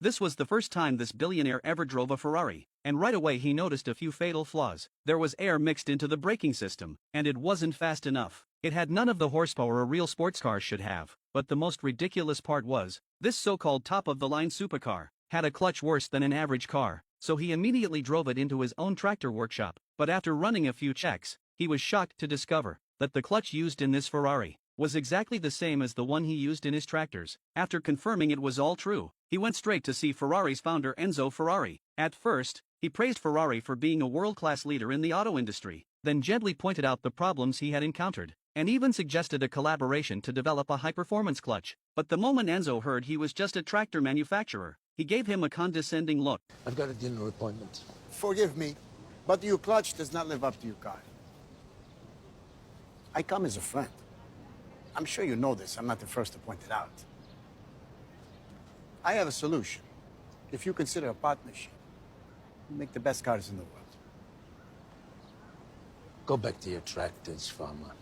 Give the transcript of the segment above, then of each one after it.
This was the first time this billionaire ever drove a Ferrari, and right away he noticed a few fatal flaws. There was air mixed into the braking system, and it wasn't fast enough. It had none of the horsepower a real sports car should have. But the most ridiculous part was, this so-called top-of-the-line supercar had a clutch worse than an average car, so he immediately drove it into his own tractor workshop. But after running a few checks, he was shocked to discover that the clutch used in this Ferrari was exactly the same as the one he used in his tractors. After confirming it was all true, he went straight to see Ferrari's founder Enzo Ferrari. At first, he praised Ferrari for being a world-class leader in the auto industry, then gently pointed out the problems he had encountered, and even suggested a collaboration to develop a high-performance clutch. But the moment Enzo heard he was just a tractor manufacturer, he gave him a condescending look. I've got a dinner appointment. Forgive me, but your clutch does not live up to your car. I come as a friend. I'm sure you know this. I'm not the first to point it out. I have a solution. If you consider a partnership, we'll make the best cars in the world. Go back to your tractors, farmer.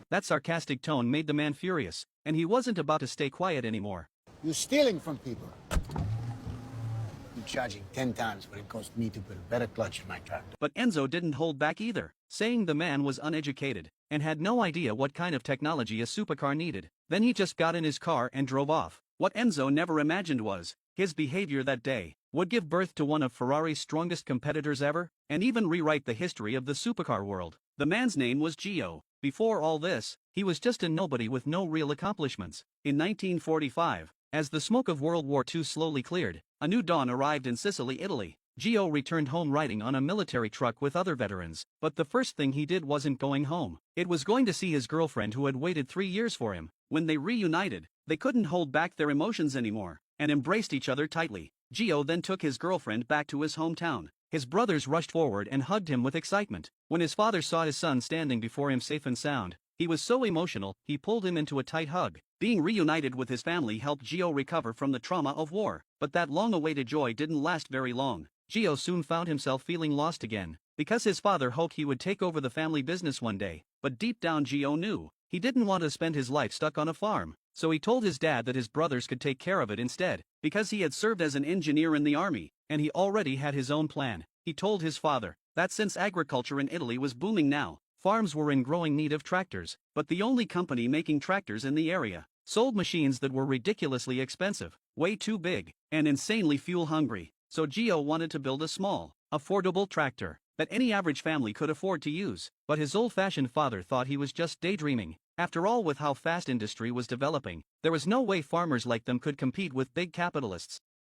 That sarcastic tone made the man furious, and he wasn't about to stay quiet anymore. You're stealing from people. You're charging 10 times what it cost me to put a better clutch in my tractor. But Enzo didn't hold back either, saying the man was uneducated and had no idea what kind of technology a supercar needed. Then he just got in his car and drove off. What Enzo never imagined was, his behavior that day would give birth to one of Ferrari's strongest competitors ever, and even rewrite the history of the supercar world. The man's name was Gio. Before all this, he was just a nobody with no real accomplishments. In 1945, as the smoke of World War II slowly cleared, a new dawn arrived in Sicily, Italy. Gio returned home riding on a military truck with other veterans, but the first thing he did wasn't going home. It was going to see his girlfriend who had waited 3 years for him. When they reunited, they couldn't hold back their emotions anymore, and embraced each other tightly. Gio then took his girlfriend back to his hometown. His brothers rushed forward and hugged him with excitement. When his father saw his son standing before him safe and sound, he was so emotional, he pulled him into a tight hug. Being reunited with his family helped Gio recover from the trauma of war. But that long-awaited joy didn't last very long. Gio soon found himself feeling lost again, because his father hoped he would take over the family business one day. But deep down Gio knew he didn't want to spend his life stuck on a farm. So he told his dad that his brothers could take care of it instead, because he had served as an engineer in the army, and he already had his own plan. He told his father that since agriculture in Italy was booming now, farms were in growing need of tractors, but the only company making tractors in the area sold machines that were ridiculously expensive, way too big, and insanely fuel-hungry. So Gio wanted to build a small, affordable tractor that any average family could afford to use. But his old-fashioned father thought he was just daydreaming. After all, with how fast industry was developing, there was no way farmers like them could compete with big capitalists.